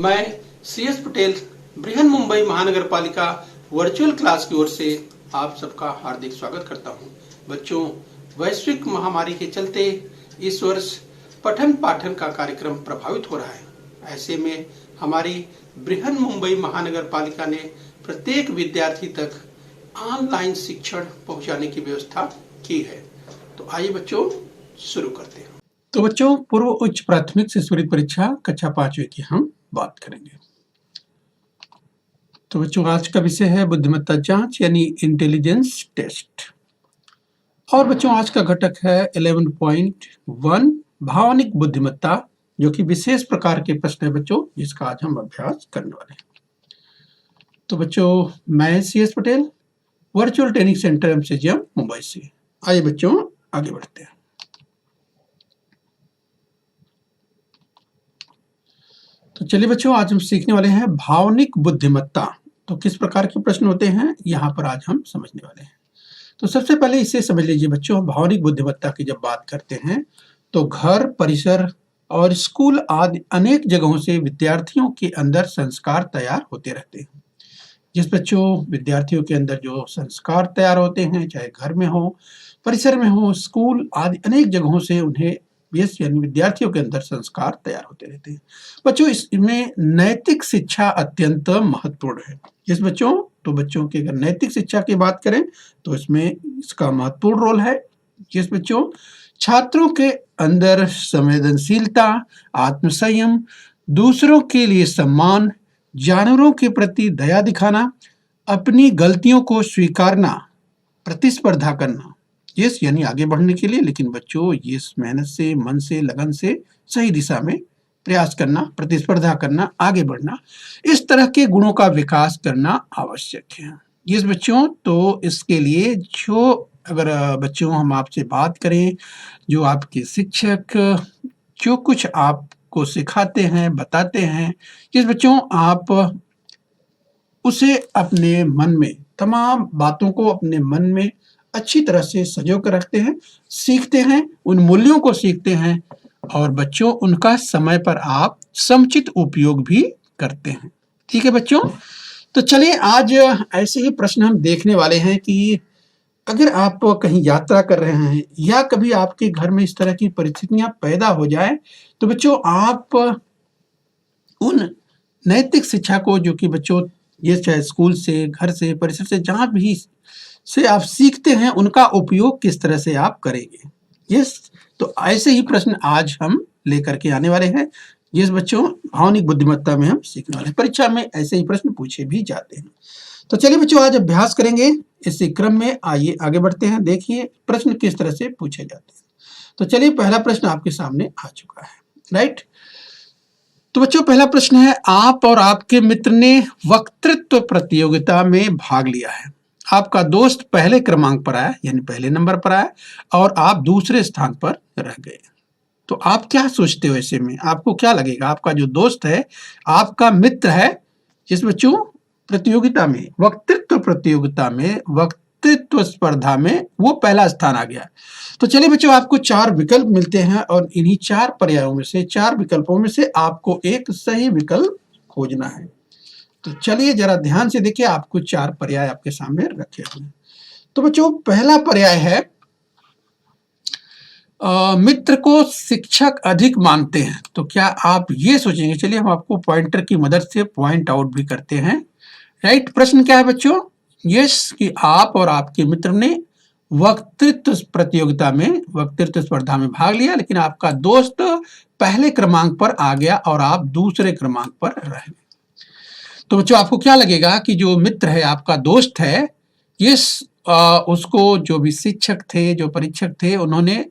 मैं CS पटेल बृहन मुंबई महानगर पालिका वर्चुअल क्लास की ओर से आप सबका हार्दिक स्वागत करता हूं। बच्चों, वैश्विक महामारी के चलते इस वर्ष पठन पाठन का कार्यक्रम प्रभावित हो रहा है। ऐसे में हमारी बृहन मुंबई महानगर पालिका ने प्रत्येक विद्यार्थी तक ऑनलाइन शिक्षण पहुंचाने की व्यवस्था की है। तो आइए बच्चों शुरू करते हैं। तो बच्चों, पूर्व उच्च प्राथमिक से त्वरित परीक्षा कक्षा 5वीं की हम बात करेंगे। तो बच्चों, आज का विषय है बुद्धिमत्ता जांच यानी इंटेलिजेंस टेस्ट। और बच्चों, आज का घटक है 11.1 भावनिक बुद्धिमत्ता, जो कि विशेष प्रकार के प्रश्न है बच्चों, जिसका आज हम अभ्यास करने वाले हैं। तो बच्चों, मैं CS Patel virtual training centre MCGM Mumbai से। आइए बच्चों आगे बढ़ते हैं। तो चलिए बच्चों, आज हम सीखने वाले हैं भावनिक बुद्धिमत्ता। तो किस प्रकार के प्रश्न होते हैं यहाँ पर आज हम समझने वाले हैं। तो सबसे पहले इसे समझ लीजिए बच्चों, भावनिक बुद्धिमत्ता की जब बात करते हैं तो घर, परिसर और स्कूल आदि अनेक जगहों से विद्यार्थियों के अंदर संस्कार तैयार होते रहते हैं। जिस बच्चों विद्यार्थियों के अंदर जो संस्कार तैयार होते हैं, चाहे घर में हो, परिसर में हो, स्कूल आदि अनेक जगहों से उन्हें यानी विद्यार्थियों के अंदर संस्कार तैयार होते रहते हैं। बच्चों, इसमें नैतिक शिक्षा अत्यंत महत्वपूर्ण है। जिस बच्चों तो बच्चों की अगर नैतिक शिक्षा की बात करें तो इसमें इसका महत्वपूर्ण रोल है। जिस बच्चों छात्रों के अंदर संवेदनशीलता, आत्मसंयम, दूसरों के लिए सम्मान, जानवरों के प्रति दया दिखाना, अपनी गलतियों को स्वीकारना, प्रतिस्पर्धा करना, यस यानी आगे बढ़ने के लिए, लेकिन बच्चों ये मेहनत से, मन से, लगन से सही दिशा में प्रयास करना, प्रतिस्पर्धा करना, आगे बढ़ना, इस तरह के गुणों का विकास करना आवश्यक है। यस बच्चों, तो इसके लिए जो अगर बच्चों हम आपसे बात करें, जो आपके शिक्षक जो कुछ आपको सिखाते हैं, बताते हैं, जिस बच्चों आप उसे अपने मन में, तमाम बातों को अपने मन में अच्छी तरह से संजो कर रखते हैं, सीखते हैं, उन मूल्यों को सीखते हैं और बच्चों उनका समय पर आप समुचित उपयोग भी करते हैं। ठीक है बच्चों, तो चलिए आज ऐसे ही प्रश्न हम देखने वाले हैं कि अगर आप कहीं यात्रा कर रहे हैं या कभी आपके घर में इस तरह की परिस्थितियां पैदा हो जाए, तो बच्चों आप उन नैतिक शिक्षा को, जो कि बच्चों ये चाहे स्कूल से, घर से, परिसर से, जहां भी से आप सीखते हैं, उनका उपयोग किस तरह से आप करेंगे। यस, तो ऐसे ही प्रश्न आज हम लेकर के आने वाले हैं। जिस बच्चों भावनिक बुद्धिमत्ता में हम सीखने वाले हैं, परीक्षा में ऐसे ही प्रश्न पूछे भी जाते हैं। तो चलिए बच्चों आज अभ्यास करेंगे। इसी क्रम में आइए आगे बढ़ते हैं। देखिए प्रश्न किस तरह से पूछे जाते हैं। तो चलिए पहला प्रश्न आपके सामने आ चुका है, राइट। तो बच्चों पहला प्रश्न है, आप और आपके मित्र ने वक्तृत्व प्रतियोगिता में भाग लिया है। आपका दोस्त पहले क्रमांक पर आया, यानी पहले नंबर पर आया, और आप दूसरे स्थान पर रह गए। तो आप क्या सोचते हो ऐसे में? आपको क्या लगेगा? आपका जो दोस्त है, आपका मित्र है, जिस बच्चों प्रतियोगिता में, वक्तृत्व प्रतियोगिता में, वक्तृत्व स्पर्धा में वो पहला स्थान आ गया। तो चलिए बच्चों, आपको 4 विकल्प मिलते हैं और इन्हीं 4 पर्यायों में से, 4 विकल्पों में से आपको एक सही विकल्प खोजना है। तो चलिए जरा ध्यान से देखिए, आपको 4 पर्याय आपके सामने रखे हुए हैं। तो बच्चों पहला पर्याय है मित्र को शिक्षक अधिक मानते हैं। तो क्या आप ये सोचेंगे? चलिए हम आपको पॉइंटर की मदद से पॉइंट आउट भी करते हैं, राइट। प्रश्न क्या है बच्चों? यस, कि आप और आपके मित्र ने वक्तृत्व प्रतियोगिता में, वक्तृत्व स्पर्धा में भाग लिया, लेकिन आपका दोस्त पहले क्रमांक पर आ गया और आप दूसरे क्रमांक पर रह गए। तो बच्चों आपको क्या लगेगा कि जो मित्र है, आपका दोस्त है, यस उसको जो भी शिक्षक थे, जो परीक्षक थे, उन्होंने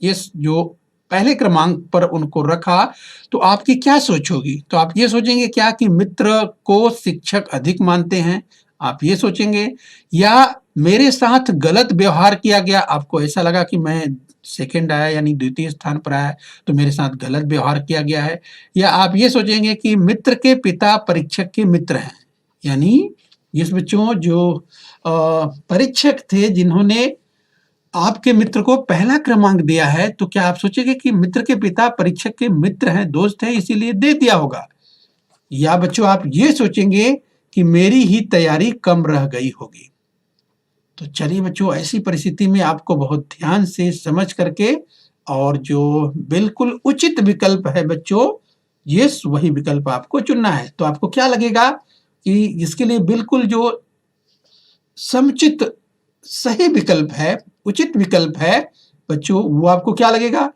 यस जो पहले क्रमांक पर उनको रखा, तो आपकी क्या सोच होगी? तो आप ये सोचेंगे क्या कि मित्र को शिक्षक अधिक मानते हैं, आप ये सोचेंगे, या मेरे साथ गलत व्यवहार किया गया, आपको ऐसा लगा कि मैं सेकंड आया यानी द्वितीय स्थान पर आया तो मेरे साथ गलत व्यवहार किया गया है, या आप ये सोचेंगे कि मित्र के पिता परीक्षक के मित्र हैं, यानी जिस बच्चों जो परीक्षक थे जिन्होंने आपके मित्र को पहला क्रमांक दिया है, तो क्या आप सोचेंगे कि मित्र के पिता परीक्षक के मित्र हैं, दोस्त हैं, इसीलिए दे दिया होगा। या बच्चों आप ये सोचेंगे कि मेरी ही तैयारी कम रह गई होगी। तो चलिए बच्चों, ऐसी परिस्थिति में आपको बहुत ध्यान से समझ करके और जो बिल्कुल उचित विकल्प है बच्चों, यस वही विकल्प आपको चुनना है। तो आपको क्या लगेगा कि इसके लिए बिल्कुल जो समुचित सही विकल्प है, उचित विकल्प है बच्चों, वो आपको क्या लगेगा?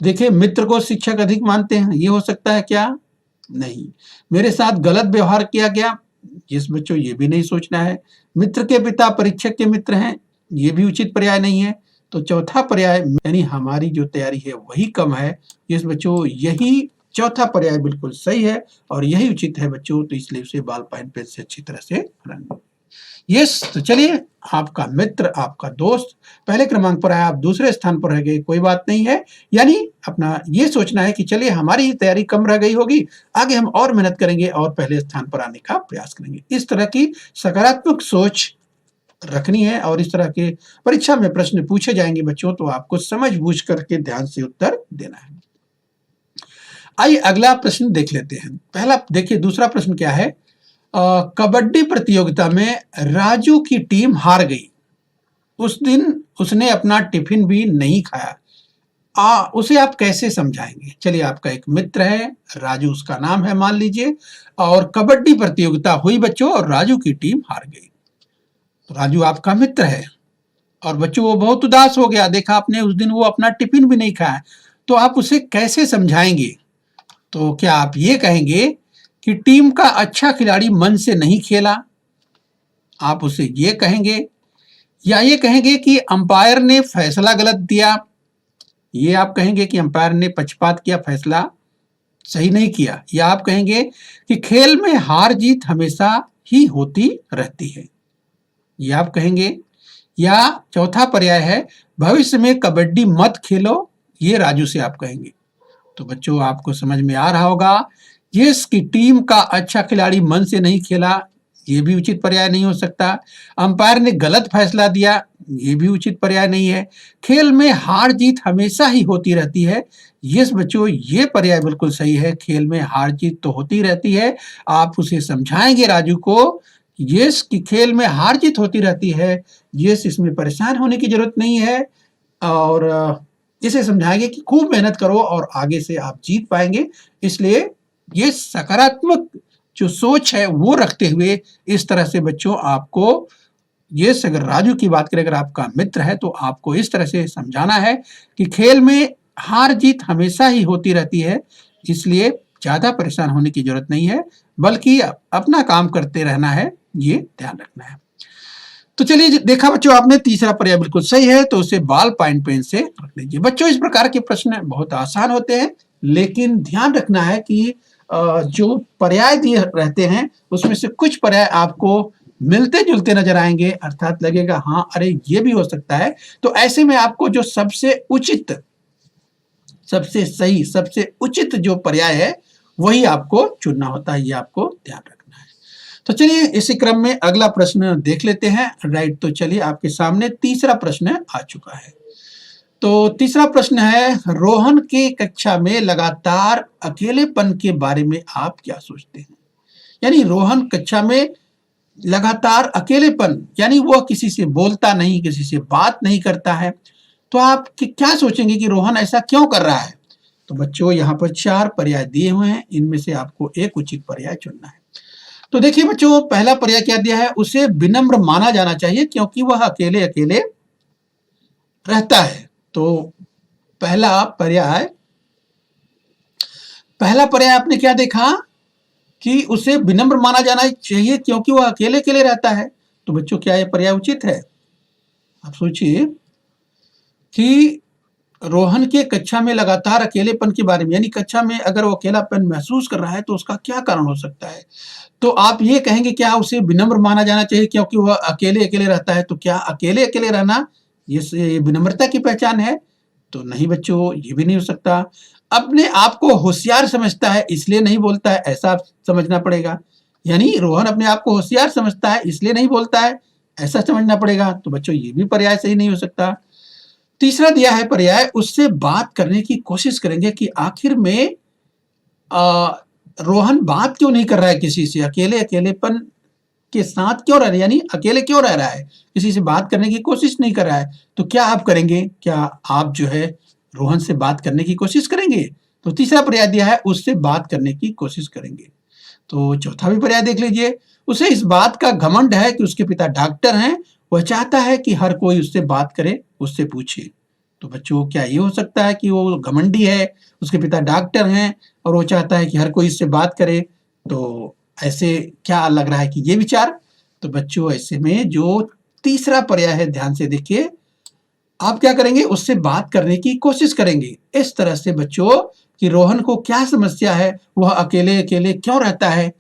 देखिए, मित्र को शिक्षक अधिक मानते हैं, ये हो सकता है क्या? नहीं। मेरे साथ गलत व्यवहार किया गया, यस बच्चों, ये भी नहीं सोचना है। मित्र के पिता परीक्षक के मित्र हैं, ये भी उचित पर्याय नहीं है। तो चौथा पर्याय यानी हमारी जो तैयारी है वही कम है, यस बच्चों, यही चौथा पर्याय बिल्कुल सही है और यही उचित है बच्चों। तो इसलिए उसे बॉल पॉइंट पेन से अच्छी तरह से रंग। यस, तो चलिए, आपका मित्र, आपका दोस्त पहले क्रमांक पर आया, आप दूसरे स्थान पर रह गए, कोई बात नहीं है। यानी अपना ये सोचना है कि चलिए हमारी ही तैयारी कम रह गई होगी, आगे हम और मेहनत करेंगे और पहले स्थान पर आने का प्रयास करेंगे। इस तरह की सकारात्मक सोच रखनी है और इस तरह के परीक्षा में प्रश्न पूछे जाएंगे बच्चों, तो आपको समझ बूझ करके ध्यान से उत्तर देना है। आइए अगला प्रश्न देख लेते हैं। पहला देखिए, दूसरा प्रश्न क्या है? कबड्डी प्रतियोगिता में राजू की टीम हार गई। उस दिन उसने अपना टिफिन भी नहीं खाया। उसे आप कैसे समझाएंगे? चलिए, आपका एक मित्र है, राजू उसका नाम है मान लीजिए, और कबड्डी प्रतियोगिता हुई बच्चों और राजू की टीम हार गई। तो राजू आपका मित्र है और बच्चों वो बहुत उदास हो गया, देखा आपने उस दिन वो अपना टिफिन भी नहीं खाया। तो आप उसे कैसे समझाएंगे? तो क्या आप ये कहेंगे कि टीम का अच्छा खिलाड़ी मन से नहीं खेला? आप उसे ये कहेंगे, या ये कहेंगे कि अंपायर ने फैसला गलत दिया? ये आप कहेंगे कि अंपायर ने पक्षपात किया, फैसला सही नहीं किया? या आप कहेंगे कि खेल में हार जीत हमेशा ही होती रहती है? ये आप कहेंगे? या चौथा पर्याय है, भविष्य में कबड्डी मत खेलो, ये राजू से आप कहेंगे? तो बच्चों आपको समझ में आ रहा होगा, जिसकी टीम का अच्छा खिलाड़ी मन से नहीं खेला, ये भी उचित पर्याय नहीं हो सकता। अंपायर ने गलत फैसला दिया, ये भी उचित पर्याय नहीं है। खेल में हार जीत हमेशा ही होती रहती है, यस बच्चों, ये पर्याय बिल्कुल सही है। खेल में हार जीत तो होती रहती है। आप उसे समझाएंगे राजू को, यस, कि खेल में हार जीत होती रहती है, यस, इसमें परेशान होने की जरूरत नहीं है। और इसे समझाएंगे कि खूब मेहनत करो और आगे से आप जीत पाएंगे। इसलिए ये सकारात्मक जो सोच है वो रखते हुए इस तरह से बच्चों आपको, ये अगर राजू की बात करें, अगर आपका मित्र है, तो आपको इस तरह से समझाना है कि खेल में हार जीत हमेशा ही होती रहती है, इसलिए ज्यादा परेशान होने की जरूरत नहीं है, बल्कि अपना काम करते रहना है, ये ध्यान रखना है। तो चलिए, देखा बच्चों आपने, तीसरा पर्याय बिल्कुल सही है, तो उसे बॉल पॉइंट पेन से रख लीजिए। बच्चों इस प्रकार के प्रश्न बहुत आसान होते हैं, लेकिन ध्यान रखना है कि जो पर्याय दिए रहते हैं उसमें से कुछ पर्याय आपको मिलते जुलते नजर आएंगे, अर्थात लगेगा हाँ अरे ये भी हो सकता है। तो ऐसे में आपको जो सबसे उचित, सबसे सही, सबसे उचित जो पर्याय है वही आपको चुनना होता है, ये आपको ध्यान रखना है। तो चलिए इसी क्रम में अगला प्रश्न देख लेते हैं। राइट, तो चलिए आपके सामने तीसरा प्रश्न आ चुका है। तो तीसरा प्रश्न है, रोहन के कक्षा में लगातार अकेलेपन के बारे में आप क्या सोचते हैं? यानी रोहन कक्षा में लगातार अकेलेपन, यानी वह किसी से बोलता नहीं, किसी से बात नहीं करता है। तो आप क्या सोचेंगे कि रोहन ऐसा क्यों कर रहा है? तो बच्चों यहाँ पर 4 पर्याय दिए हुए हैं, इनमें से आपको एक उचित पर्याय चुनना है। तो देखिए बच्चों, पहला पर्याय क्या दिया है, उसे विनम्र माना जाना चाहिए क्योंकि वह अकेले अकेले रहता है। तो पहला पर्याय आपने क्या देखा कि उसे विनम्र माना जाना चाहिए क्योंकि वह अकेले अकेले रहता है। तो बच्चों क्या यह पर्याय उचित है? आप सोचिए कि रोहन के कक्षा में लगातार अकेलेपन के बारे में, यानी कक्षा में अगर वो अकेलापन महसूस कर रहा है तो उसका क्या कारण हो सकता है? तो आप ये कहेंगे क्या उसे विनम्र माना जाना चाहिए क्योंकि वह अकेले अकेले रहता है? तो क्या अकेले अकेले रहना ये विनम्रता की पहचान है? तो नहीं बच्चों, ये भी नहीं हो सकता। अपने आप को होशियार समझता है इसलिए नहीं बोलता है, ऐसा आप समझना पड़ेगा। यानी रोहन अपने आप को होशियार समझता है इसलिए नहीं बोलता है, ऐसा समझना पड़ेगा। तो बच्चों ये भी पर्याय सही नहीं हो सकता। तीसरा दिया है पर्याय, उससे बात करने की कोशिश करेंगे कि आखिर में रोहन बात क्यों नहीं कर रहा है किसी से, अकेलेपन के साथ क्यों रह रहा है, यानी अकेले क्यों रह रहा है, किसी से बात करने की कोशिश नहीं कर रहा है। तो क्या आप करेंगे, क्या आप जो है रोहन से बात करने की कोशिश करेंगे? तो तीसरा पर्याय दिया है, उससे बात करने की कोशिश करेंगे। तो चौथा भी पर्याय देख लीजिए, उसे इस बात का घमंड है कि उसके पिता डॉक्टर हैं, वह चाहता है कि हर कोई उससे बात करे, उससे पूछे। तो बच्चों क्या ये हो सकता है कि वो घमंडी है, उसके पिता डॉक्टर हैं और वो चाहता है कि हर कोई इससे बात करे? तो ऐसे क्या लग रहा है कि ये विचार? तो बच्चों ऐसे में जो तीसरा पर्याय है, ध्यान से देखिए, आप क्या करेंगे, उससे बात करने की कोशिश करेंगे। इस तरह से बच्चों कि रोहन को क्या समस्या है, वह अकेले अकेले क्यों रहता है,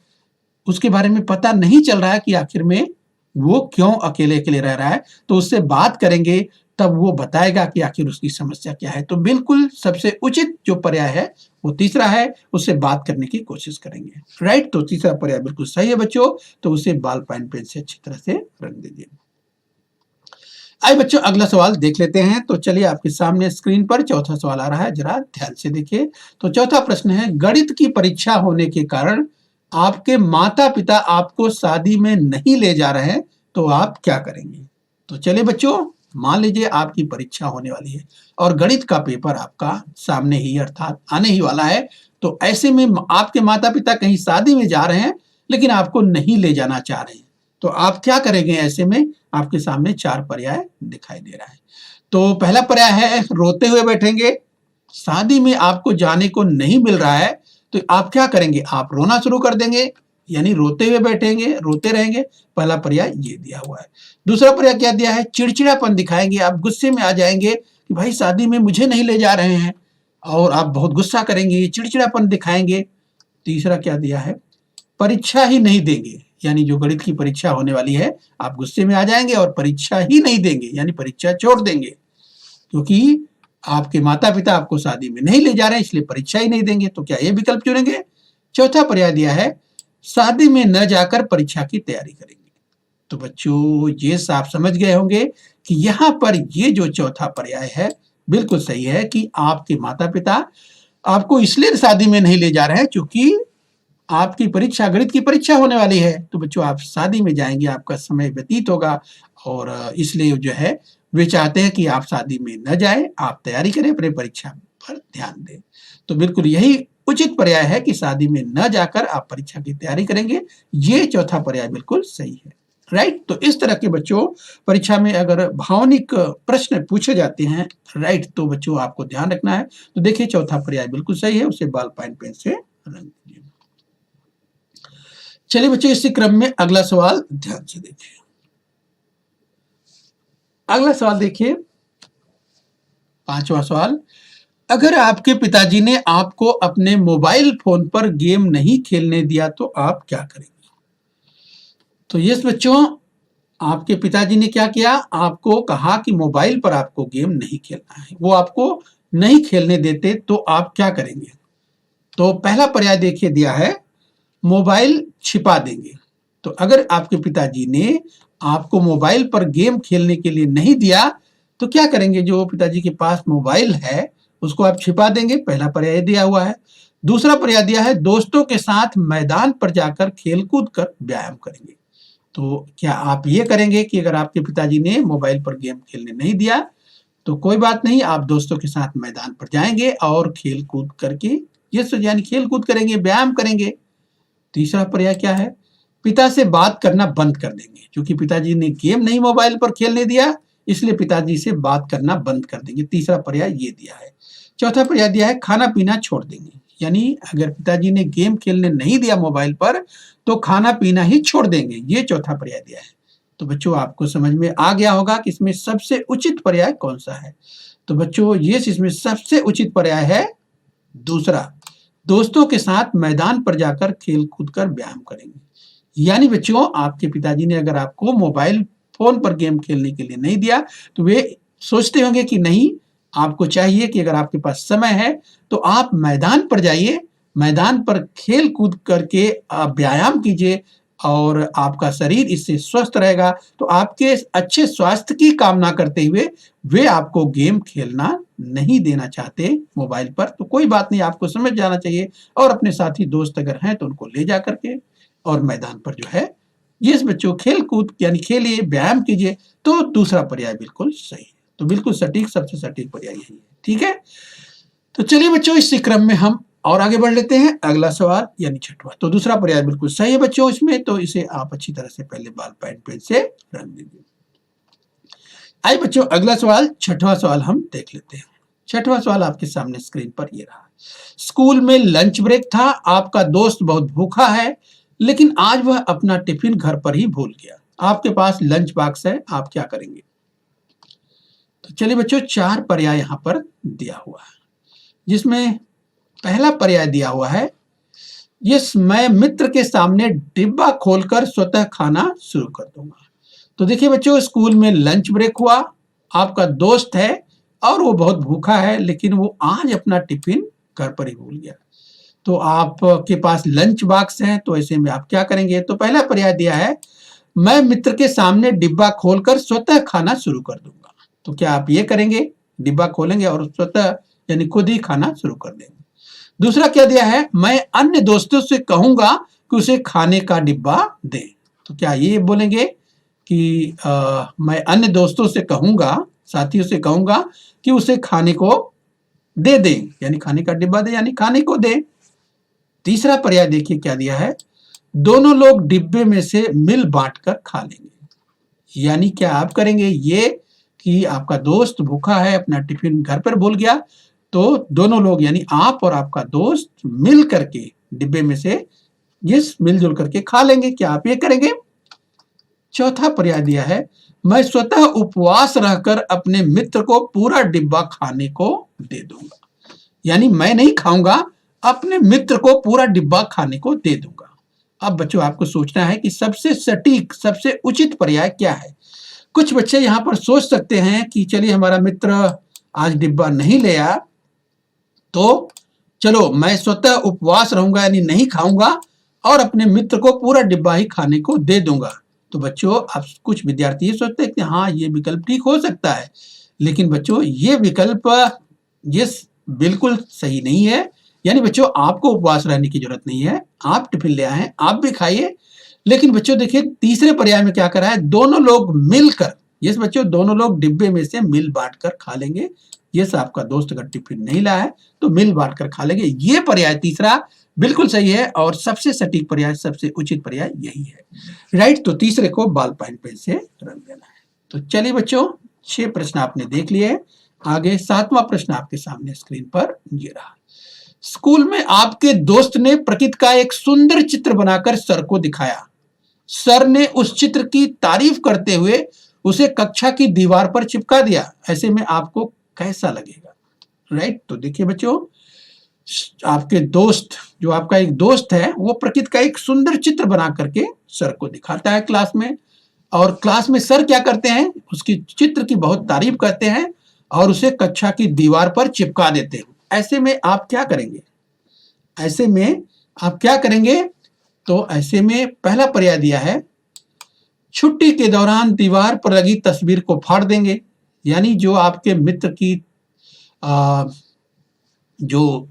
उसके बारे में पता नहीं चल रहा है कि आखिर में वो क्यों अकेले अकेले रह रहा है। तो उससे बात करेंगे, तब वो बताएगा कि आखिर उसकी समस्या क्या है। तो बिल्कुल सबसे उचित जो पर्याय है वो तीसरा है, उससे बात करने की कोशिश करेंगे। राइट, तो तीसरा पर्याय बिल्कुल सही है बच्चों। तो उसे बॉल पेन से अच्छी तरह से रंग दीजिए। आइए बच्चों अगला सवाल देख लेते हैं। तो चलिए आपके सामने स्क्रीन पर चौथा सवाल आ रहा है, जरा ध्यान से देखिए। तो चौथा प्रश्न है, गणित की परीक्षा होने के कारण आपके माता पिता आपको शादी में नहीं ले जा रहे हैं, तो आप क्या करेंगे? तो चलिए बच्चों, मान लीजिए आपकी परीक्षा होने वाली है और गणित का पेपर आपका सामने ही अर्थात आने ही वाला है। तो ऐसे में आपके माता पिता कहीं शादी में जा रहे हैं लेकिन आपको नहीं ले जाना चाह रहे हैं, तो आप क्या करेंगे? ऐसे में आपके सामने चार पर्याय दिखाई दे रहा है। तो पहला पर्याय है, रोते हुए बैठेंगे। शादी में आपको जाने को नहीं मिल रहा है, तो आप क्या करेंगे? आप रोना शुरू कर देंगे, यानी रोते हुए बैठेंगे, रोते रहेंगे। पहला पर्याय ये दिया हुआ है। दूसरा पर्याय क्या दिया है? चिड़चिड़ापन दिखाएंगे, आप गुस्से में आ जाएंगे कि भाई शादी में मुझे नहीं ले जा रहे हैं, और आप बहुत गुस्सा करेंगे, चिड़चिड़ापन दिखाएंगे। तीसरा क्या दिया है? परीक्षा ही नहीं देंगे, यानी जो गणित की परीक्षा होने वाली है, आप गुस्से में आ जाएंगे और परीक्षा ही नहीं देंगे, यानी परीक्षा छोड़ देंगे, क्योंकि आपके माता पिता आपको शादी में नहीं ले जा रहे हैं, इसलिए परीक्षा ही नहीं देंगे। तो क्या ये विकल्प चुनेंगे? चौथा पर्याय दिया है, शादी में न जाकर परीक्षा की तैयारी करेंगे। तो बच्चों ये साफ समझ गए होंगे कि यहाँ पर ये जो चौथा पर्याय है बिल्कुल सही है कि आपके माता पिता आपको इसलिए शादी में नहीं ले जा रहे हैं क्योंकि आपकी परीक्षा, गणित की परीक्षा होने वाली है। तो बच्चों आप शादी में जाएंगे, आपका समय व्यतीत होगा, और इसलिए जो है वे चाहते हैं कि आप शादी में न जाएं, आप तैयारी करें, अपने परीक्षा पर ध्यान दें। तो बिल्कुल यही उचित पर्याय है कि शादी में न जाकर आप परीक्षा की तैयारी करेंगे। ये चौथा पर्याय बिल्कुल सही है। राइट, तो इस तरह के बच्चों परीक्षा में अगर भावनिक प्रश्न पूछे जाते हैं, राइट, तो बच्चों आपको ध्यान रखना है। तो देखिए चौथा पर्याय बिल्कुल सही है, उसे बॉल पेन से रंग दीजिए। चलिए बच्चों इसी क्रम में अगला सवाल ध्यान से देखिए। अगला सवाल देखिए, पांचवा सवाल, अगर आपके पिताजी ने आपको अपने मोबाइल फोन पर गेम नहीं खेलने दिया तो आप क्या करेंगे? तो यस बच्चों, आपके पिताजी ने क्या किया? आपको कहा कि मोबाइल पर आपको गेम नहीं खेलना है, वो आपको नहीं खेलने देते, तो आप क्या करेंगे? तो पहला पर्याय देखिए दिया है, मोबाइल छिपा देंगे। तो अगर आपके पिताजी ने आपको मोबाइल पर गेम खेलने के लिए नहीं दिया तो क्या करेंगे? जो पिताजी के पास मोबाइल है उसको आप छिपा देंगे, पहला पर्याय दिया हुआ है। दूसरा पर्याय दिया है, दोस्तों के साथ मैदान पर जाकर खेलकूद कर व्यायाम करेंगे। तो क्या आप ये करेंगे कि अगर आपके पिताजी ने मोबाइल पर गेम खेलने नहीं दिया तो कोई बात नहीं, आप दोस्तों के साथ मैदान पर जाएंगे और खेल कूद करके, ये यानी खेल कूद करेंगे, व्यायाम करेंगे। तीसरा पर्याय क्या है? पिता से बात करना बंद कर देंगे, क्योंकि पिताजी ने गेम नहीं मोबाइल पर खेलने दिया, इसलिए पिताजी से बात करना बंद कर देंगे। तीसरा पर्याय ये दिया है। चौथा पर्याय दिया है, खाना पीना छोड़ देंगे, यानी अगर पिताजी ने गेम खेलने नहीं दिया मोबाइल पर तो खाना पीना ही छोड़ देंगे, ये चौथा पर्याय दिया है। तो बच्चों आपको समझ में आ गया होगा कि इसमें सबसे उचित पर्याय कौन सा है। तो बच्चों ये इसमें सबसे उचित पर्याय है दूसरा, दोस्तों के साथ मैदान पर जाकर खेल कूद कर व्यायाम करेंगे। यानी बच्चों आपके पिताजी ने अगर आपको मोबाइल फोन पर गेम खेलने के लिए नहीं दिया तो वे सोचते होंगे कि नहीं, आपको चाहिए कि अगर आपके पास समय है तो आप मैदान पर जाइए, मैदान पर खेल कूद करके व्यायाम कीजिए, और आपका शरीर इससे स्वस्थ रहेगा। तो आपके अच्छे स्वास्थ्य की कामना करते हुए वे आपको गेम खेलना नहीं देना चाहते मोबाइल पर। तो कोई बात नहीं, आपको समझ जाना चाहिए और अपने साथी दोस्त अगर हैं तो उनको ले जा करके और मैदान पर जो है जिस बच्चों खेल-कूद यानी खेलिए, व्यायाम कीजिए। तो दूसरा पर्याय बिल्कुल सही है। तो बिल्कुल सटीक, सबसे सटीक पर्याय यही है। ठीक है? तो चलिए बच्चों, इसी क्रम में हम और आगे बढ़ लेते हैं। अगला सवाल यानी छठवां। तो दूसरा पर्याय बिल्कुल सही है बच्चों इसमें, तो इसे आप अच्छी तरह से पहले बॉल पॉइंट पेन से रंग दीजिए। आइए बच्चों, अगला सवाल, छठवां सवाल हम देख लेते हैं। छठवां सवाल आपके सामने स्क्रीन पर ये रहा। स्कूल में लंच ब्रेक था, आपका दोस्त बहुत भूखा है, लेकिन आज वह अपना टिफिन घर पर ही भूल गया। आपके पास लंच बॉक्स है, आप क्या करेंगे? तो चलिए बच्चों, 4 पर्याय यहाँ पर दिया हुआ है, जिसमें पहला पर्याय दिया हुआ है, यस, मैं मित्र के सामने डिब्बा खोलकर स्वतः खाना शुरू कर दूंगा। तो देखिए बच्चों, स्कूल में लंच ब्रेक हुआ, आपका दोस्त है और वो बहुत भूखा है, लेकिन वो आज अपना टिफिन घर पर ही भूल गया। तो आपके पास लंच बॉक्स है, तो ऐसे में आप क्या करेंगे? तो पहला पर्याय दिया है, मैं मित्र के सामने डिब्बा खोलकर स्वतः खाना शुरू कर दूंगा। तो क्या आप ये करेंगे? डिब्बा खोलेंगे और स्वतः यानी खुद ही खाना शुरू कर देंगे। दूसरा क्या दिया है, मैं अन्य दोस्तों से कहूंगा कि उसे खाने का डिब्बा दें। तो क्या ये बोलेंगे कि मैं अन्य दोस्तों से कहूंगा, साथियों से कहूंगा कि उसे खाने को दे दें, यानी खाने का डिब्बा दे यानी खाने को दे। तीसरा पर्याय देखिए क्या दिया है, दोनों लोग डिब्बे में से मिल बांट कर खा लेंगे। यानी क्या आप करेंगे ये कि आपका दोस्त भूखा है, अपना टिफिन घर पर भूल गया, तो दोनों लोग यानी आप और आपका दोस्त मिल करके डिब्बे में से मिलजुल करके खा लेंगे। क्या आप ये करेंगे? चौथा पर्याय दिया है, मैं स्वतः उपवास रहकर अपने मित्र को पूरा डिब्बा खाने को दे दूंगा। यानी मैं नहीं खाऊंगा, अपने मित्र को पूरा डिब्बा खाने को दे दूंगा। अब बच्चों, आपको सोचना है कि सबसे सटीक, सबसे उचित पर्याय क्या है। कुछ बच्चे यहाँ पर सोच सकते हैं कि चलिए हमारा मित्र आज डिब्बा नहीं ले आया, तो चलो मैं स्वतः उपवास रहूंगा यानी नहीं खाऊंगा और अपने मित्र को पूरा डिब्बा ही खाने को दे दूंगा। तो बच्चों, आप कुछ विद्यार्थी ये सोचते हैं कि हाँ, ये विकल्प ठीक हो सकता है, लेकिन बच्चों ये विकल्प ये बिल्कुल सही नहीं है। यानी बच्चों, आपको उपवास रहने की जरूरत नहीं है, आप टिफिन ले आए हैं, आप भी खाइए। लेकिन बच्चों देखिए, तीसरे पर्याय में क्या करा है, दोनों लोग मिलकर, यस बच्चों, दोनों लोग डिब्बे में से मिल बांट कर खा लेंगे। यस, आपका दोस्त अगर टिफिन नहीं लाया है तो मिल बांट कर खा लेंगे। ये पर्याय तीसरा बिल्कुल सही है और सबसे सटीक पर्याय, सबसे उचित पर्याय यही है। राइट, तो तीसरे को बॉल पॉइंट पेन से रंग देना है। तो चलिए बच्चों, 6 प्रश्न आपने देख लिए। आगे 7वां प्रश्न आपके सामने स्क्रीन पर ये रहा। स्कूल में आपके दोस्त ने प्रकृति का एक सुंदर चित्र बनाकर सर को दिखाया। सर ने उस चित्र की तारीफ करते हुए उसे कक्षा की दीवार पर चिपका दिया। ऐसे में आपको कैसा लगेगा? राइट, तो देखिए बच्चों, आपके दोस्त, जो आपका एक दोस्त है, वो प्रकृति का एक सुंदर चित्र बना करके सर को दिखाता है क्लास में, और क्लास में सर क्या करते हैं, उसकी चित्र की बहुत तारीफ करते हैं और उसे कक्षा की दीवार पर चिपका देते हैं। ऐसे में आप क्या करेंगे? ऐसे में आप क्या करेंगे? तो ऐसे में पहला पर्याय दिया है, छुट्टी के दौरान दीवार पर लगी तस्वीर को फाड़ देंगे। यानी जो आपके मित्र की जो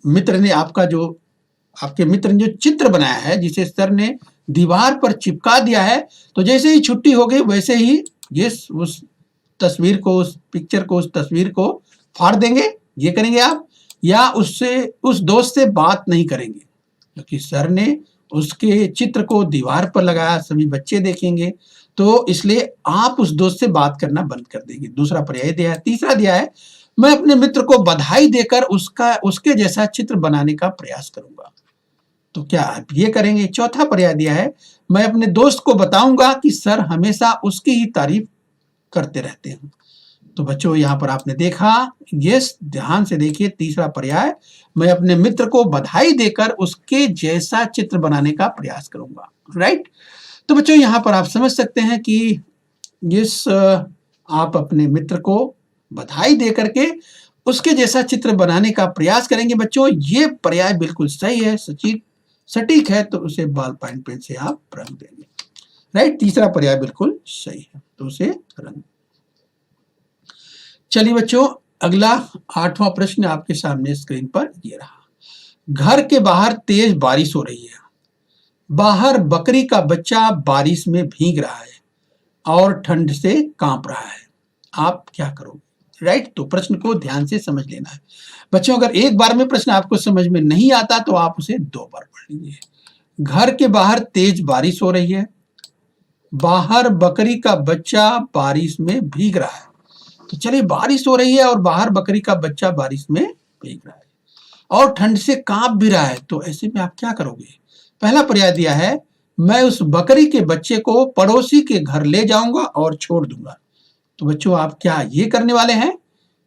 मित्र ने आपका जो आपके मित्र ने जो चित्र बनाया है, जिसे सर ने दीवार पर चिपका दिया है, तो जैसे ही छुट्टी हो गई वैसे ही उस तस्वीर को, उस पिक्चर को, उस तस्वीर को फाड़ देंगे। ये करेंगे आप, या उससे, उस दोस्त से बात नहीं करेंगे, क्योंकि सर ने उसके चित्र को दीवार पर लगाया, सभी बच्चे देखेंगे, तो इसलिए आप उस दोस्त से बात करना बंद कर देंगे। दूसरा पर्याय दिया है। तीसरा दिया है, मैं अपने मित्र को बधाई देकर उसके जैसा चित्र बनाने का प्रयास करूंगा। तो क्या आप ये करेंगे? चौथा पर्याय दिया है, मैं अपने दोस्त को बताऊंगा कि सर हमेशा उसकी ही तारीफ करते रहते हैं। तो बच्चों, यहाँ पर आपने देखा, यस, ध्यान से देखिए, तीसरा पर्याय, मैं अपने मित्र को बधाई देकर उसके जैसा चित्र बनाने का प्रयास करूंगा। राइट, तो बच्चों यहाँ पर आप समझ सकते हैं कि आप अपने मित्र को बधाई दे करके उसके जैसा चित्र बनाने का प्रयास करेंगे। बच्चों, ये पर्याय बिल्कुल सही है, सचिव सटीक है तो उसे बॉल पॉइंट पेन से आप रंग देंगे। राइट, तीसरा पर्याय बिल्कुल सही है, तो उसे रंग। चलिए बच्चों, अगला 8वां प्रश्न आपके सामने स्क्रीन पर ये रहा। घर के बाहर तेज बारिश हो रही है, बाहर बकरी का बच्चा बारिश में भीग रहा है और ठंड से कांप रहा है, आप क्या करोगे? राइट, तो प्रश्न को ध्यान से समझ लेना है बच्चों। अगर एक बार में प्रश्न आपको समझ में नहीं आता तो आप उसे 2 बार पढ़ लीजिए। घर के बाहर तेज बारिश हो रही है, बाहर बकरी का बच्चा बारिश में भीग रहा है। तो चलिए, बारिश हो रही है और बाहर बकरी का बच्चा बारिश में भीग रहा है और ठंड से कांप भी रहा है, तो ऐसे में आप क्या करोगे? पहला पर्याय दिया है, मैं उस बकरी के बच्चे को पड़ोसी के घर ले जाऊंगा और छोड़ दूंगा। तो बच्चों, आप क्या ये करने वाले हैं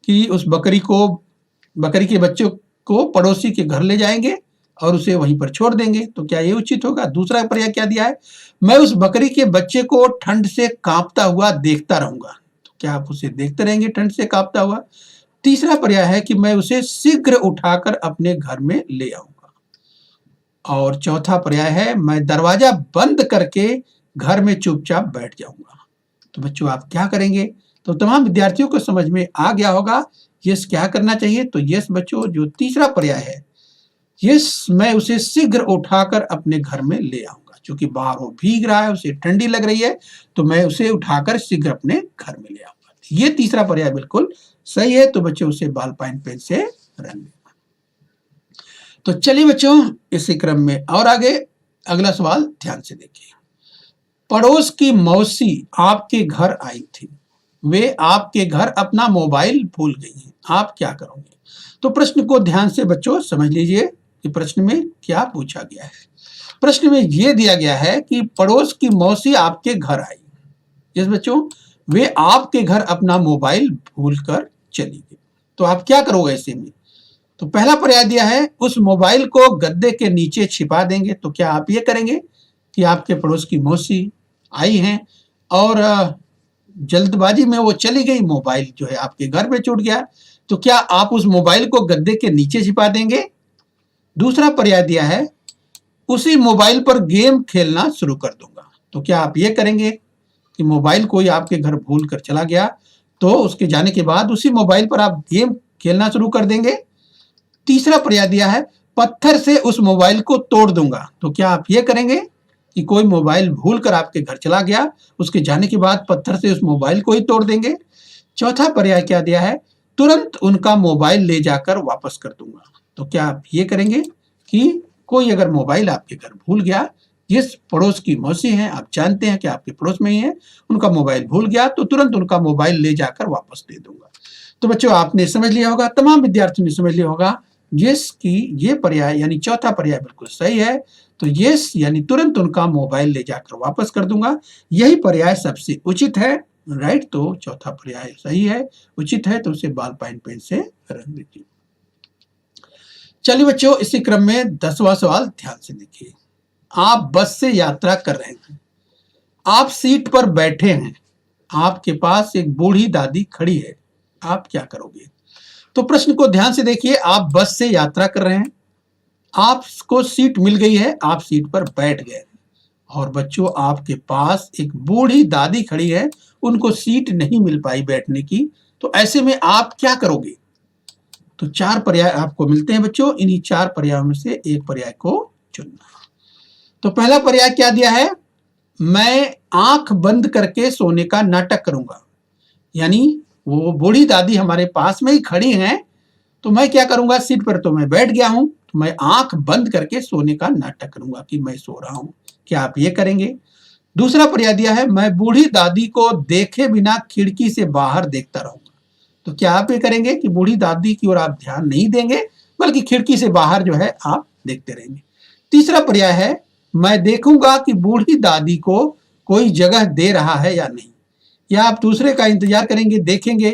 कि उस बकरी के बच्चे को पड़ोसी के घर ले जाएंगे और उसे वहीं पर छोड़ देंगे? तो क्या ये उचित होगा? दूसरा पर्याय क्या दिया है, मैं उस बकरी के बच्चे को ठंड से कांपता हुआ देखता रहूंगा। तो क्या आप उसे देखते रहेंगे ठंड से कांपता हुआ? तीसरा पर्याय है कि मैं उसे शीघ्र उठाकर अपने घर में ले आऊंगा। और चौथा पर्याय है, मैं दरवाजा बंद करके घर में चुपचाप बैठ जाऊंगा। तो बच्चों, आप क्या करेंगे? तो तमाम विद्यार्थियों को समझ में आ गया होगा यस क्या करना चाहिए। तो यस बच्चों, जो तीसरा पर्याय है, यस, मैं उसे शीघ्र उठाकर अपने घर में ले आऊंगा। क्योंकि बाहर वो भीग रहा है, उसे ठंडी लग रही है, तो मैं उसे उठाकर शीघ्र अपने घर में ले आऊंगा। ये तीसरा पर्याय बिल्कुल सही है, तो बच्चों उसे बॉल पॉइंट पेन से रंग देना। तो चलिए बच्चों, इसी क्रम में और आगे अगला सवाल ध्यान से देखिए। पड़ोस की मौसी आपके घर आई थी, वे आपके घर अपना मोबाइल भूल गई हैं, आप क्या करोगे? तो प्रश्न को ध्यान से बच्चों समझ लीजिए कि प्रश्न में क्या पूछा गया है। प्रश्न में यह दिया गया है कि पड़ोस की मौसी आपके घर आई। यस बच्चों, वे आपके घर अपना मोबाइल भूलकर चली गई, तो आप क्या करोगे ऐसे में? तो पहला पर्याय दिया है, उस मोबाइल को गद्दे के नीचे छिपा देंगे। तो क्या आप ये करेंगे कि आपके पड़ोस की मौसी आई हैं और जल्दबाजी में वो चली गई, मोबाइल जो है आपके घर पे छूट गया, तो क्या आप उस मोबाइल को गद्दे के नीचे छिपा देंगे? दूसरा पर्याय दिया है, उसी मोबाइल पर गेम खेलना शुरू कर दूंगा। तो क्या आप ये करेंगे कि मोबाइल कोई आपके घर भूल कर चला गया, तो उसके जाने के बाद उसी मोबाइल पर आप गेम खेलना शुरू कर देंगे? तीसरा पर्याय दिया है, पत्थर से उस मोबाइल को तोड़ दूंगा। तो क्या आप ये करेंगे कि कोई मोबाइल भूल कर आपके घर चला गया, उसके जाने के बाद पत्थर से उस मोबाइल को ही तोड़ देंगे? चौथा पर्याय क्या दिया है, तुरंत उनका मोबाइल ले जाकर वापस कर दूंगा। तो क्या आप ये करेंगे कि कोई अगर मोबाइल आपके घर भूल गया, जिस पड़ोस की मौसी हैं, आप जानते हैं कि आपके पड़ोस में ही है, उनका मोबाइल भूल गया, तो तुरंत उनका मोबाइल ले जाकर वापस दे दूंगा। तो बच्चों, आपने समझ लिया होगा, तमाम विद्यार्थियों ने समझ लिया होगा यस की ये पर्याय यानी चौथा पर्याय बिल्कुल सही है। तो यस यानी तुरंत उनका मोबाइल ले जाकर वापस कर दूंगा, यही पर्याय सबसे उचित है। राइट, तो चौथा पर्याय सही है, उचित है, तो उसे बॉल पॉइंट पेन से रंग दीजिए। चलिए बच्चों, इसी क्रम में 10वां सवाल ध्यान से देखिए। आप बस से यात्रा कर रहे हैं, आप सीट पर बैठे हैं, आपके पास एक बूढ़ी दादी खड़ी है, आप क्या करोगे? तो प्रश्न को ध्यान से देखिए। आप बस से यात्रा कर रहे हैं, आपको सीट मिल गई है, आप सीट पर बैठ गए और बच्चों आपके पास एक बूढ़ी दादी खड़ी है, उनको सीट नहीं मिल पाई बैठने की, तो ऐसे में आप क्या करोगे? तो 4 पर्याय आपको मिलते हैं बच्चों, इन्हीं 4 पर्यायों में से एक पर्याय को चुनना। तो पहला पर्याय क्या दिया है, मैं आंख बंद करके सोने का नाटक करूंगा। यानी वो बूढ़ी दादी हमारे पास में ही खड़ी हैं, तो मैं क्या करूंगा, सीट पर तो मैं बैठ गया हूं, तो मैं आंख बंद करके सोने का नाटक करूंगा कि मैं सो रहा हूं। क्या आप ये करेंगे? दूसरा पर्याय दिया है, मैं बूढ़ी दादी को देखे बिना खिड़की से बाहर देखता रहूंगा। तो क्या आप ये करेंगे कि बूढ़ी दादी की ओर आप ध्यान नहीं देंगे, बल्कि खिड़की से बाहर जो है आप देखते रहेंगे? तीसरा पर्याय है, मैं देखूंगा कि बूढ़ी दादी को कोई जगह दे रहा है या नहीं, या आप दूसरे का इंतजार करेंगे, देखेंगे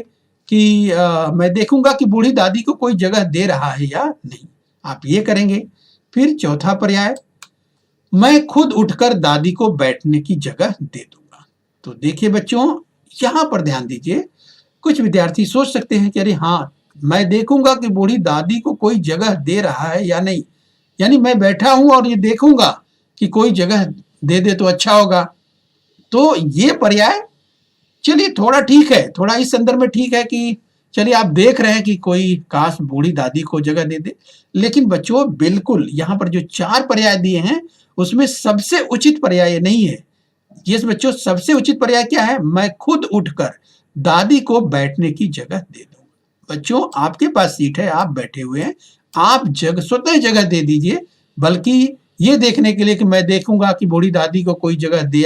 कि मैं देखूंगा कि बूढ़ी दादी को कोई जगह दे रहा है या नहीं, आप ये करेंगे? फिर चौथा पर्याय, मैं खुद उठकर दादी को बैठने की जगह दे दूंगा। तो देखिए बच्चों, यहां पर ध्यान दीजिए, कुछ विद्यार्थी सोच सकते हैं कि अरे हाँ, मैं देखूंगा कि बूढ़ी दादी को कोई जगह दे रहा है या नहीं, यानी मैं बैठा हूं और ये देखूंगा कि कोई जगह दे दे तो अच्छा होगा। तो ये पर्याय चलिए थोड़ा ठीक है, थोड़ा इस संदर्भ में ठीक है कि चलिए आप देख रहे हैं कि कोई काश बूढ़ी दादी को जगह दे दे। लेकिन बच्चों बिल्कुल यहाँ पर जो 4 पर्याय दिए हैं उसमें सबसे उचित पर्याय नहीं है। यस बच्चों, सबसे उचित पर्याय क्या है? मैं खुद उठकर दादी को बैठने की जगह दे दूंगा। बच्चों आपके पास सीट है, आप बैठे हुए हैं, आप स्वतः जगह दे दीजिए, बल्कि ये देखने के लिए कि मैं देखूंगा कि बूढ़ी दादी को कोई जगह दे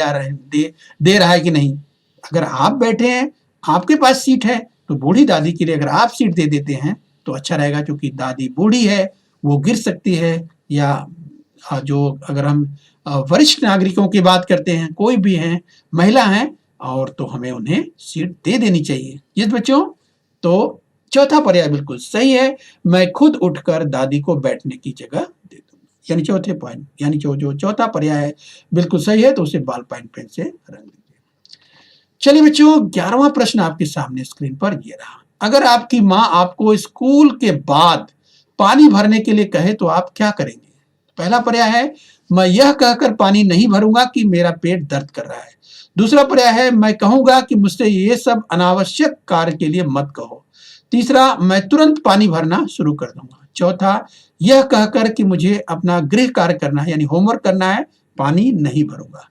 रहा है कि नहीं। अगर आप बैठे हैं, आपके पास सीट है, तो बूढ़ी दादी के लिए अगर आप सीट दे देते हैं तो अच्छा रहेगा, क्योंकि दादी बूढ़ी है, वो गिर सकती है, या जो अगर हम वरिष्ठ नागरिकों की बात करते हैं, कोई भी हैं, महिला हैं, और तो हमें उन्हें सीट दे देनी चाहिए। यस बच्चों, तो चौथा पर्याय बिल्कुल सही है, मैं खुद उठकर दादी को बैठने की जगह दे दूंगा। यानी चौथे पॉइंट, यानी जो चौथा पर्याय है बिल्कुल सही है, तो उसे बॉल पॉइंट पेन से रंग दीजिए। चलिए बच्चों, 11वां प्रश्न आपके सामने स्क्रीन पर ये रहा। अगर आपकी माँ आपको स्कूल के बाद पानी भरने के लिए कहे तो आप क्या करेंगे? पहला पर्याय है, मैं यह कहकर पानी नहीं भरूंगा कि मेरा पेट दर्द कर रहा है। दूसरा पर्याय है, मैं कहूंगा कि मुझसे ये सब अनावश्यक कार्य के लिए मत कहो। तीसरा, मैं तुरंत पानी भरना शुरू कर दूंगा। चौथा, यह कहकर कि मुझे अपना गृह कार्य करना है, यानी होमवर्क करना है, पानी नहीं भरूंगा।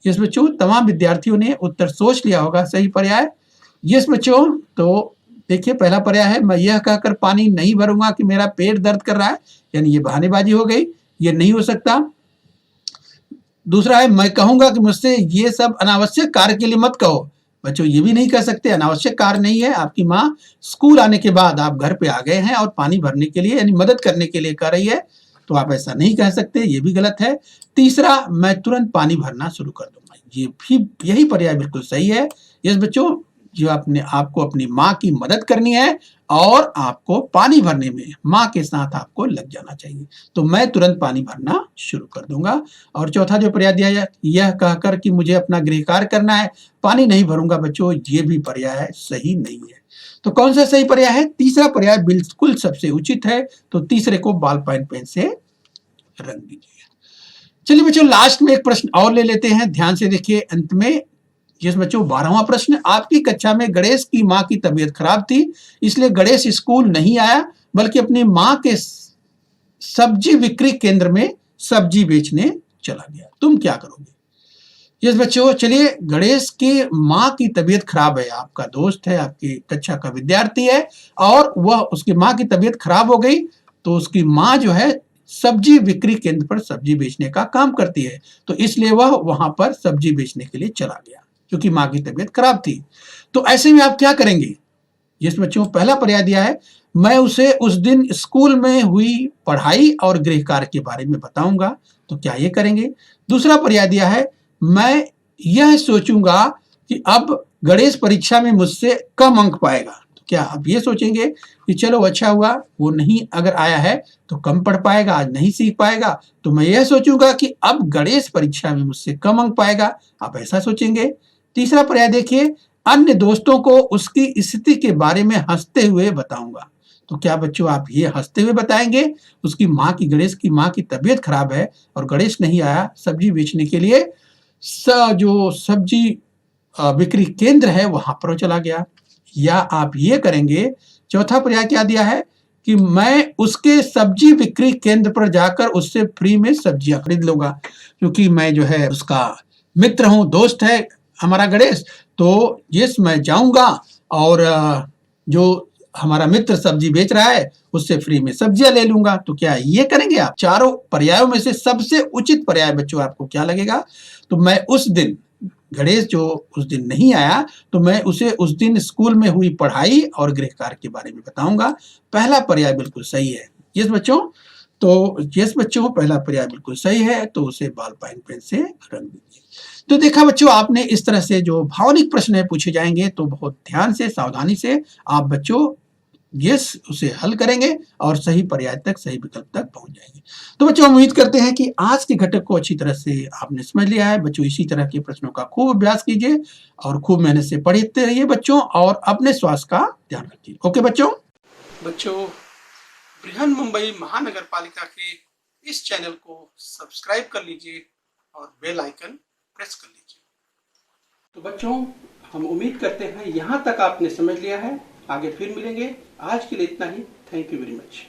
यस बच्चों, तमाम विद्यार्थियों ने उत्तर सोच लिया होगा सही पर्याय। यस बच्चों, तो देखिए पहला पर्याय है, मैं यह कहकर पानी नहीं भरूंगा कि मेरा पेट दर्द कर रहा है, यानी ये बहानेबाजी हो गई, ये नहीं हो सकता। दूसरा है, मैं कहूंगा कि मुझसे ये सब अनावश्यक कार्य के लिए मत कहो। बच्चों ये भी नहीं कह सकते, अनावश्यक कार्य नहीं है। आपकी माँ स्कूल आने के बाद आप घर पे आ गए हैं और पानी भरने के लिए यानी मदद करने के लिए कर रही है, तो आप ऐसा नहीं कह सकते, ये भी गलत है। तीसरा, मैं तुरंत पानी भरना शुरू कर दूंगा, ये भी यही पर्याय बिल्कुल सही है। यस बच्चों, जो आपको अपनी माँ की मदद करनी है और आपको पानी भरने में माँ के साथ आपको लग जाना चाहिए, तो मैं तुरंत पानी भरना शुरू कर दूंगा। और चौथा जो पर्याय दिया है, यह कहकर कि मुझे अपना गृह कार्य करना है, पानी नहीं भरूंगा, बच्चों ये भी पर्याय सही नहीं है। तो कौन सा सही पर्याय है? तीसरा पर्याय बिल्कुल सबसे उचित है, तो तीसरे को बॉल पॉइंट पेन से रंग दीजिए। चलिए बच्चों, लास्ट में एक प्रश्न और ले लेते हैं, ध्यान से देखिए अंत में। यस बच्चों, 12वां प्रश्न, आपकी कक्षा में गणेश की माँ की तबीयत खराब थी, इसलिए गणेश स्कूल नहीं आया, बल्कि अपनी माँ के सब्जी बिक्री केंद्र में सब्जी बेचने चला गया। तुम क्या करोगे? यस बच्चों, चलिए, गणेश की माँ की तबीयत खराब है, आपका दोस्त है, आपकी कक्षा का विद्यार्थी है, और वह उसकी माँ की तबीयत खराब हो गई, तो उसकी माँ जो है सब्जी बिक्री केंद्र पर सब्जी बेचने का काम करती है, तो इसलिए वह वहां पर सब्जी बेचने के लिए चला गया, क्योंकि माँ की तबीयत खराब थी। तो ऐसे में आप क्या करेंगे? यस बच्चों, पहला पर्याय दिया है, मैं उसे उस दिन स्कूल में हुई पढ़ाई और गृह कार्य के बारे में बताऊंगा, तो क्या ये करेंगे? दूसरा पर्याय दिया है, मैं यह सोचूंगा कि अब गणेश परीक्षा में मुझसे कम अंक पाएगा, तो क्या आप ये सोचेंगे कि चलो अच्छा हुआ वो नहीं अगर आया है तो कम पढ़ पाएगा, आज नहीं सीख पाएगा, तो मैं यह सोचूंगा कि अब गणेश परीक्षा में मुझसे कम अंक पाएगा, आप ऐसा सोचेंगे। तीसरा पर्याय देखिए, अन्य दोस्तों को उसकी स्थिति के बारे में हंसते हुए बताऊंगा, तो क्या बच्चों आप ये हंसते हुए बताएंगे? उसकी माँ की, गणेश की माँ की तबीयत खराब है और गणेश नहीं आया सब्जी बेचने के लिए, जो सब्जी बिक्री केंद्र है वहां पर चला गया, या आप ये करेंगे? चौथा पर्याय क्या दिया है कि मैं उसके सब्जी बिक्री केंद्र पर जाकर उससे फ्री में सब्जियां खरीद लूंगा, क्योंकि मैं जो है उसका मित्र हूं, दोस्त है हमारा गणेश, तो यस मैं जाऊंगा और जो हमारा मित्र सब्जी बेच रहा है उससे फ्री में सब्जियां ले लूंगा, तो क्या ये करेंगे आप? चारों पर्यायों में से सबसे उचित पर्याय बच्चों आपको क्या लगेगा? तो मैं उस दिन, गणेश जो उस दिन नहीं आया, तो मैं उसे उस दिन स्कूल में हुई पढ़ाई और गृह कार्य के बारे में बताऊंगा। पहला पर्याय बिल्कुल सही है। यस बच्चों, तो यस बच्चों, पहला पर्याय बिल्कुल सही है, तो उसे बॉल पॉइंट पेन से रंग दीजिए। तो देखा बच्चों, आपने इस तरह से जो भावनिक प्रश्न है पूछे जाएंगे, तो बहुत ध्यान से, सावधानी से आप बच्चों यस उसे हल करेंगे और सही पर्याय तक, सही विकल्प तक पहुंच जाएंगे। तो बच्चों, उम्मीद करते हैं कि आज के घटक को अच्छी तरह से आपने समझ लिया है। बच्चों इसी तरह के प्रश्नों का खूब अभ्यास कीजिए और खूब मेहनत से पढ़ते रहिए बच्चों, और अपने स्वास्थ्य का ध्यान रखिए। ओके बच्चों। बच्चों, बृहन मुंबई महानगर पालिका के इस चैनल को सब्सक्राइब कर लीजिए और बेल आइकन प्रेस कर लीजिए। तो बच्चों, हम उम्मीद करते हैं यहाँ तक आपने समझ लिया है। आगे फिर मिलेंगे। आज के लिए इतना ही। Thank you very much.